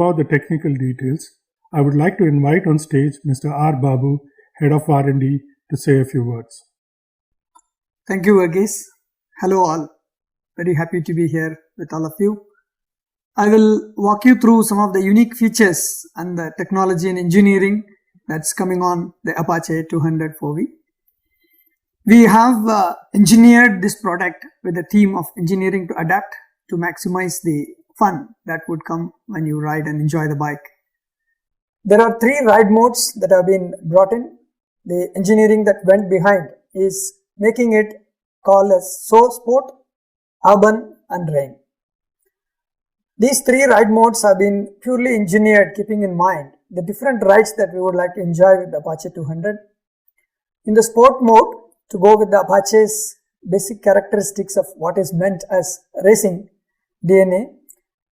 About the technical details, I would like to invite on stage Mr. R. Babu, Head of R&D, to say a few words. Thank you, Verghese. Hello all. Very happy to be here with all of you. I will walk you through some of the unique features and the technology and engineering that's coming on the Apache 200 4V. We have engineered this product with a team of engineering to adapt to maximize the fun that would come when you ride and enjoy the bike. There are 3 ride modes that have been brought in. The engineering that went behind is making it called as Sport, Urban and Rain. These 3 ride modes have been purely engineered keeping in mind the different rides that we would like to enjoy with the Apache 200. In the Sport mode, to go with the Apache's basic characteristics of what is meant as racing DNA,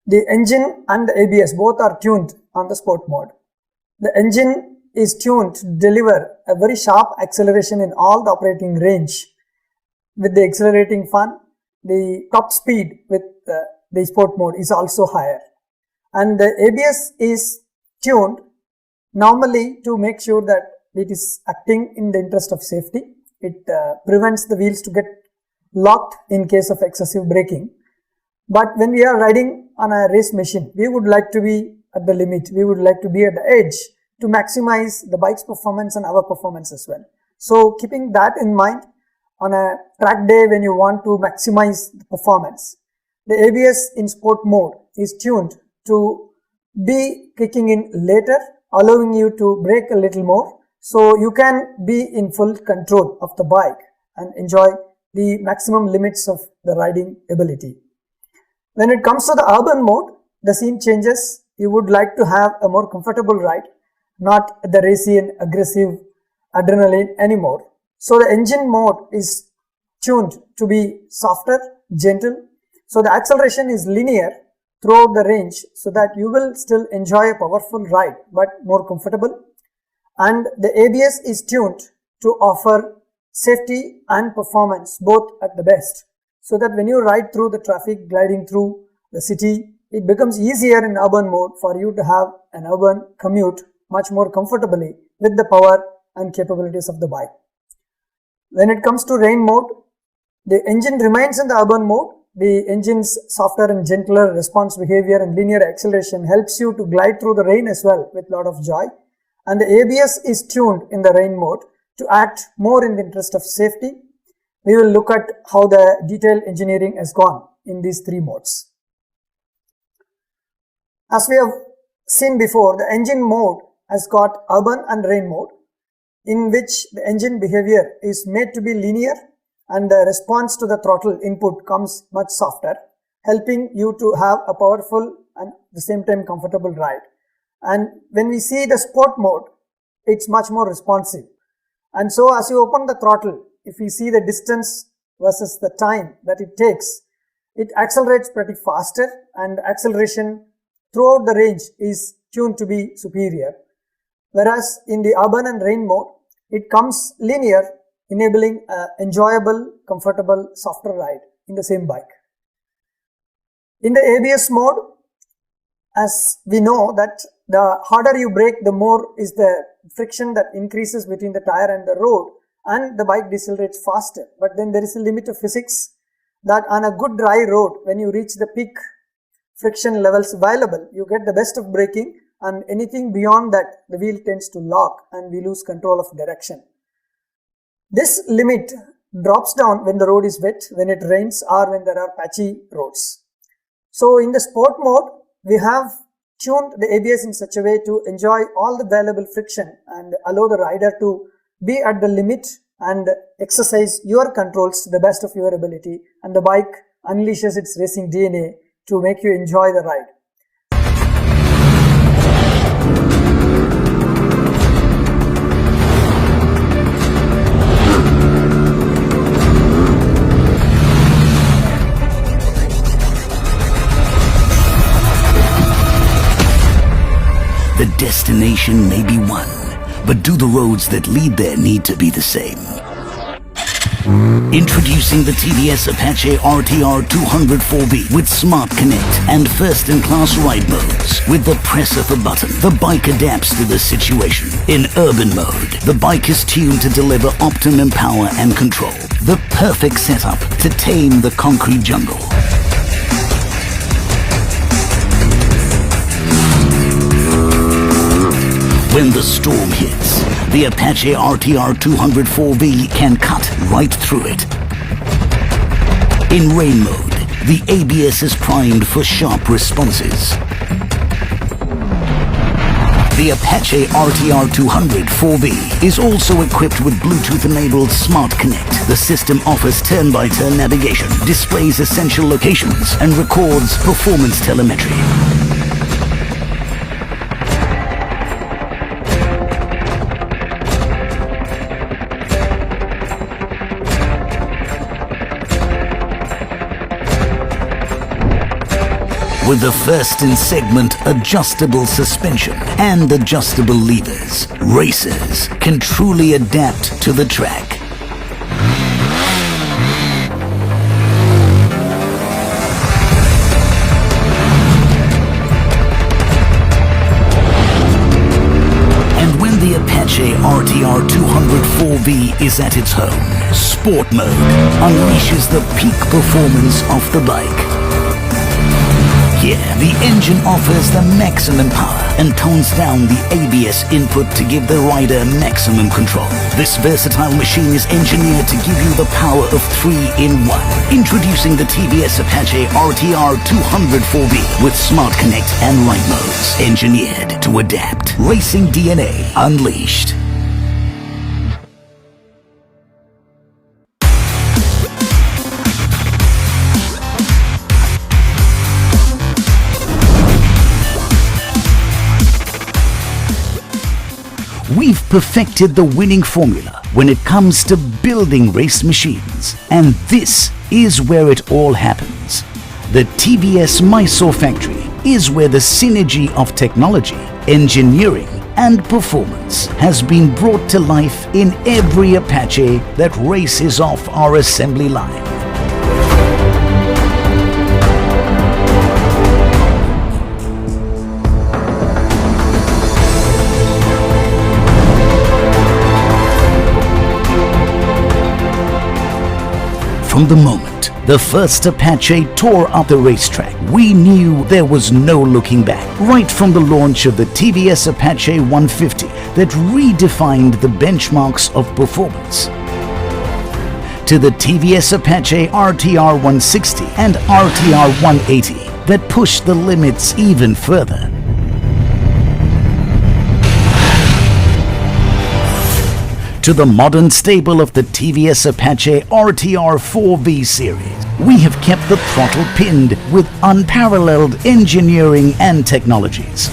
the engine and the ABS both are tuned on the Sport mode. The engine is tuned to deliver a very sharp acceleration in all the operating range. With the accelerating fun, the top speed with the Sport mode is also higher. And the ABS is tuned normally to make sure that it is acting in the interest of safety. It prevents the wheels to get locked in case of excessive braking. But when we are riding on a race machine, we would like to be at the limit. We would like to be at the edge to maximize the bike's performance and our performance as well. So keeping that in mind, on a track day when you want to maximize the performance, the ABS in Sport mode is tuned to be kicking in later, allowing you to brake a little more. So you can be in full control of the bike and enjoy the maximum limits of the riding ability. When it comes to the urban mode, the scene changes. You would like to have a more comfortable ride, not the racy and aggressive adrenaline anymore. So the engine mode is tuned to be softer, gentle. So the acceleration is linear throughout the range so that you will still enjoy a powerful ride but more comfortable. And the ABS is tuned to offer safety and performance both at the best, so that when you ride through the traffic, gliding through the city, it becomes easier in urban mode for you to have an urban commute much more comfortably with the power and capabilities of the bike. When it comes to rain mode, the engine remains in the urban mode. The engine's softer and gentler response behavior and linear acceleration helps you to glide through the rain as well with a lot of joy. And the ABS is tuned in the rain mode to act more in the interest of safety. We will look at how the detailed engineering has gone in these 3 modes. As we have seen before, the engine mode has got urban and rain mode, in which the engine behavior is made to be linear and the response to the throttle input comes much softer, helping you to have a powerful and at the same time comfortable ride. And when we see the Sport mode, it's much more responsive. And so as you open the throttle, if you see the distance versus the time that it takes, it accelerates pretty faster, and acceleration throughout the range is tuned to be superior. Whereas in the urban and rain mode, it comes linear, enabling an enjoyable, comfortable, softer ride in the same bike. In the ABS mode, as we know that the harder you brake, the more is the friction that increases between the tire and the road, and the bike decelerates faster. But then there is a limit of physics that on a good dry road, when you reach the peak friction levels available, you get the best of braking, and anything beyond that, the wheel tends to lock and we lose control of direction. This limit drops down when the road is wet, when it rains, or when there are patchy roads. So in the Sport mode, we have tuned the ABS in such a way to enjoy all the available friction and allow the rider to be at the limit and exercise your controls to the best of your ability, and the bike unleashes its racing DNA to make you enjoy the ride. The destination may be one, but do the roads that lead there need to be the same? Introducing the TVS Apache RTR 204B with Smart Connect and first-in-class ride modes. With the press of a button, the bike adapts to the situation. In urban mode, the bike is tuned to deliver optimum power and control. The perfect setup to tame the concrete jungle. When the storm hits, the Apache RTR 204V can cut right through it. In rain mode, the ABS is primed for sharp responses. The Apache RTR 204V is also equipped with Bluetooth-enabled Smart Connect. The system offers turn-by-turn navigation, displays essential locations, and records performance telemetry. With the first-in-segment adjustable suspension and adjustable levers, racers can truly adapt to the track. And when the Apache RTR 204V is at its home, Sport Mode unleashes the peak performance of the bike. Here, the engine offers the maximum power and tones down the ABS input to give the rider maximum control. This versatile machine is engineered to give you the power of 3 in 1. Introducing the TVS Apache RTR 204V with Smart Connect and ride modes. Engineered to adapt. Racing DNA unleashed. We've perfected the winning formula when it comes to building race machines. And this is where it all happens. The TVS Mysore factory is where the synergy of technology, engineering and performance has been brought to life in every Apache that races off our assembly line. From the moment the first Apache tore up the racetrack, we knew there was no looking back. Right from the launch of the TVS Apache 150 that redefined the benchmarks of performance, to the TVS Apache RTR 160 and RTR 180 that pushed the limits even further. To the modern stable of the TVS Apache RTR 4V series, we have kept the throttle pinned with unparalleled engineering and technologies.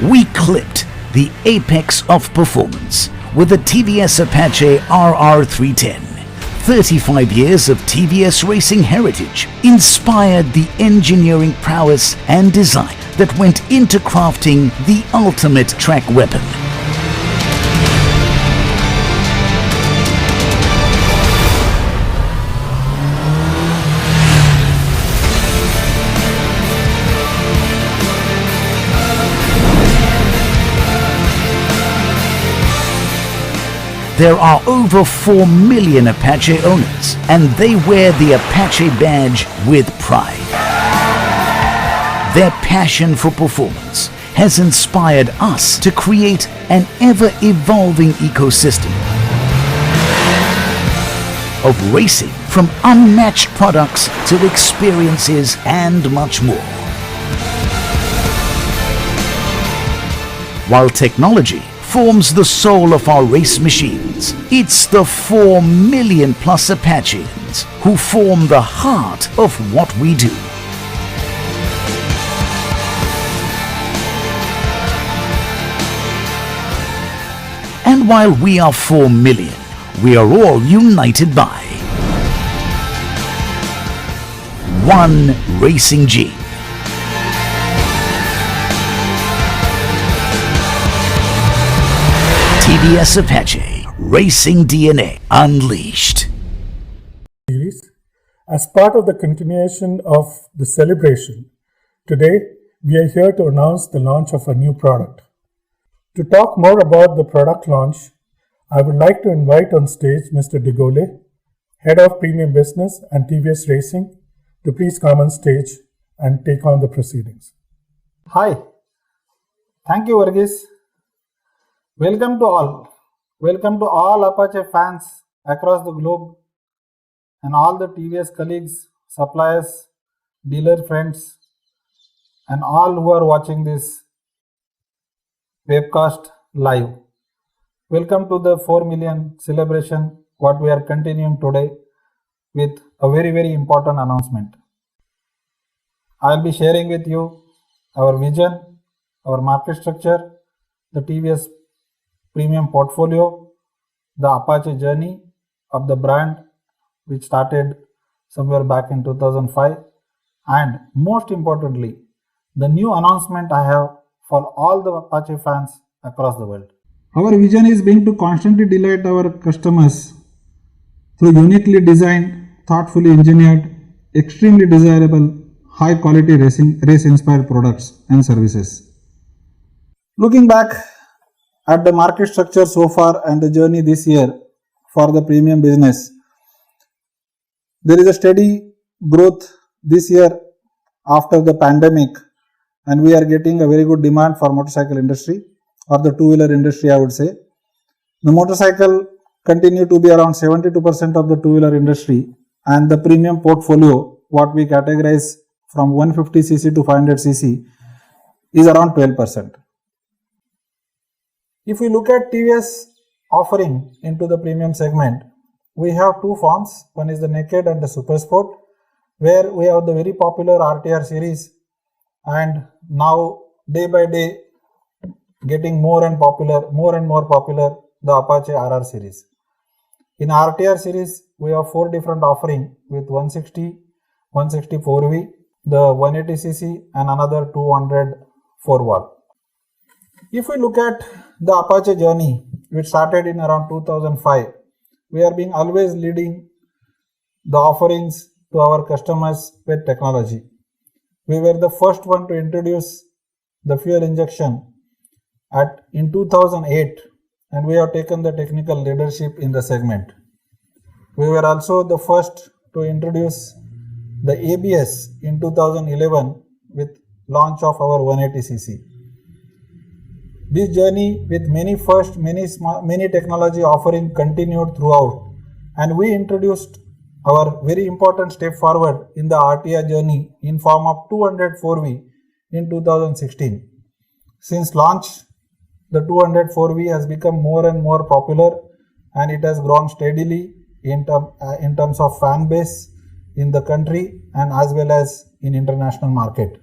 We clipped the apex of performance with the TVS Apache RR310. 35 years of TVS racing heritage inspired the engineering prowess and design that went into crafting the ultimate track weapon. There are over 4 million Apache owners, and they wear the Apache badge with pride. Their passion for performance has inspired us to create an ever-evolving ecosystem of racing, from unmatched products to experiences and much more. While technology forms the soul of our race machines, it's the 4 million plus Apacheans who form the heart of what we do. And while we are 4 million, we are all united by one racing gene. TVS Apache, Racing DNA Unleashed. Series. As part of the continuation of the celebration, today we are here to announce the launch of a new product. To talk more about the product launch, I would like to invite on stage Mr. Digole, Head of Premium Business and TVS Racing, to please come on stage and take on the proceedings. Hi, thank you, Varghese. Welcome to all. Welcome to all Apache fans across the globe and all the TVS colleagues, suppliers, dealer friends, and all who are watching this webcast live. Welcome to the 4 million celebration, what we are continuing today with a very important announcement. I will be sharing with you our vision, our market structure, the TVS premium portfolio, the Apache journey of the brand which started somewhere back in 2005, and most importantly, the new announcement I have for all the Apache fans across the world. Our vision is being to constantly delight our customers through uniquely designed, thoughtfully engineered, extremely desirable, high quality race inspired products and services. Looking back at the market structure so far and the journey this year for the premium business, there is a steady growth this year after the pandemic, and we are getting a very good demand for motorcycle industry or the two-wheeler industry, I would say. The motorcycle continue to be around 72% of the two-wheeler industry, and the premium portfolio, what we categorize from 150cc to 500cc, is around 12%. If we look at TVS offering into the premium segment, we have two forms. One is the Naked and the Super Sport, where we have the very popular RTR series, and now day by day getting more and more popular, the Apache RR series. In RTR series, we have 4 different offering with 160, 164V, the 180cc and another 200 4-valve. If we look at the Apache journey, which started in around 2005, we are being always leading the offerings to our customers with technology. We were the first one to introduce the fuel injection in 2008, and we have taken the technical leadership in the segment. We were also the first to introduce the ABS in 2011 with launch of our 180cc. This journey with many first, many technology offering continued throughout, and we introduced our very important step forward in the RTR journey in form of 204V in 2016. Since launch, the 204V has become more and more popular, and it has grown steadily in terms of fan base in the country and as well as in international market.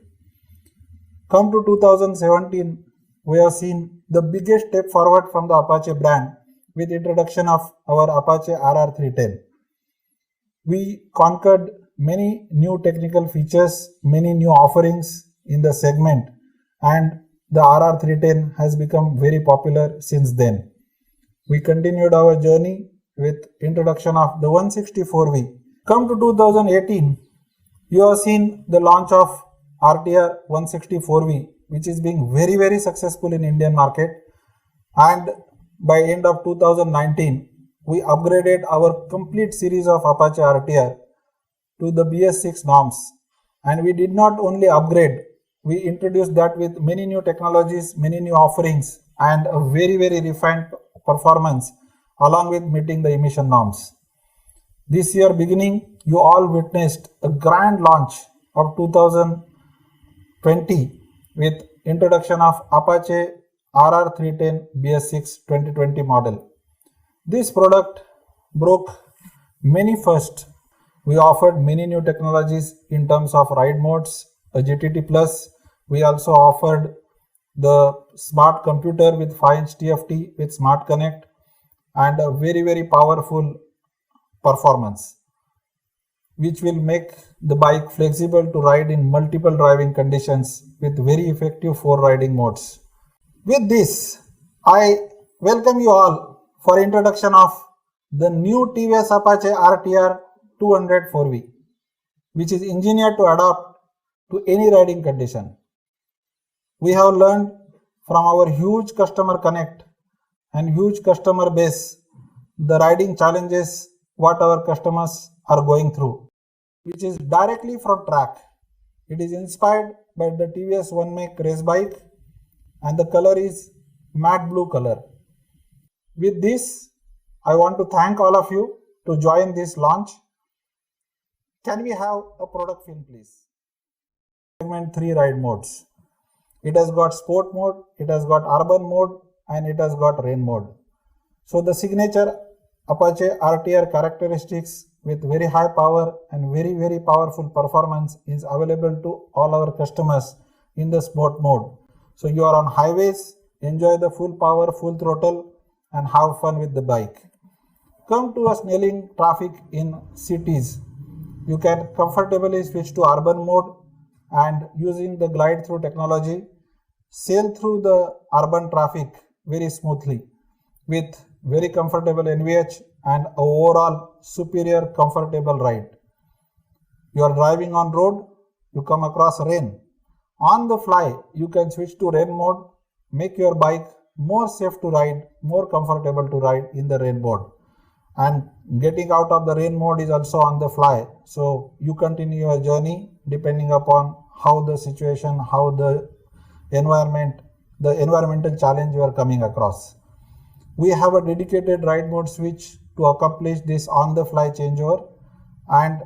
Come to 2017, we have seen the biggest step forward from the Apache brand with introduction of our Apache RR 310. We conquered many new technical features, many new offerings in the segment, and the RR 310 has become very popular since then. We continued our journey with introduction of the 164V. Come to 2018, you have seen the launch of RTR 164V, which is being very successful in Indian market, and by end of 2019, we upgraded our complete series of Apache RTR to the BS6 norms. And we did not only upgrade, we introduced that with many new technologies, many new offerings, and a very refined performance along with meeting the emission norms. This year beginning, you all witnessed a grand launch of 2020 with introduction of Apache RR 310 BS6 2020 model. This product broke many firsts. We offered many new technologies in terms of ride modes, a GTT Plus. We also offered the smart computer with 5-inch TFT with Smart Connect, and a very powerful performance, which will make the bike flexible to ride in multiple driving conditions with very effective 4 riding modes. With this, I welcome you all for introduction of the new TVS Apache RTR 204V, which is engineered to adapt to any riding condition. We have learned from our huge customer connect and huge customer base the riding challenges what our customers are going through, which is directly from track. It is inspired by the TVS One Make race bike, and the color is matte blue color. With this, I want to thank all of you to join this launch. Can we have a product film, please? Segment 3 ride modes. It has got sport mode, it has got urban mode, and it has got rain mode. So the signature Apache RTR characteristics with very high power and very powerful performance is available to all our customers in the sport mode. So you are on highways, enjoy the full power, full throttle, and have fun with the bike. Come to us nailing traffic in cities. You can comfortably switch to urban mode and using the glide through technology, sail through the urban traffic very smoothly with very comfortable NVH and overall superior comfortable ride. You are driving on road, you come across rain. On the fly, you can switch to rain mode, make your bike more safe to ride, more comfortable to ride in the rain mode. And getting out of the rain mode is also on the fly. So you continue your journey depending upon how the situation, how the environmental challenge you are coming across. We have a dedicated ride mode switch to accomplish this on the fly changeover and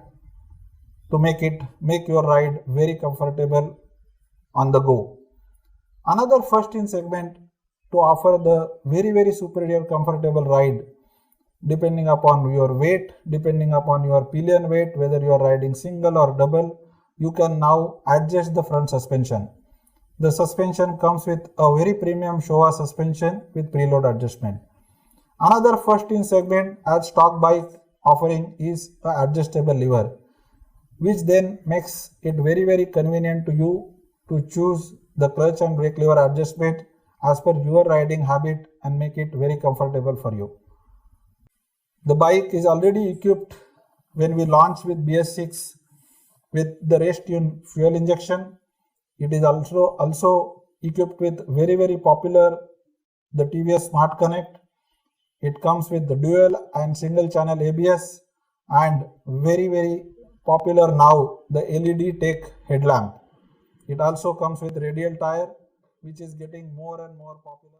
to make your ride very comfortable on the go. Another first in segment to offer the very superior comfortable ride depending upon your weight, depending upon your pillion weight, whether you are riding single or double, you can now adjust the front suspension. The suspension comes with a very premium Showa suspension with preload adjustment. Another first in segment as stock bike offering is an adjustable lever, which then makes it very convenient to you to choose the clutch and brake lever adjustment as per your riding habit and make it very comfortable for you. The bike is already equipped when we launched with BS6 with the race tune fuel injection. It is also equipped with very popular the TVS Smart Connect. It comes with the dual and single channel ABS and very popular now the LED take headlamp. It also comes with radial tire, which is getting more and more popular.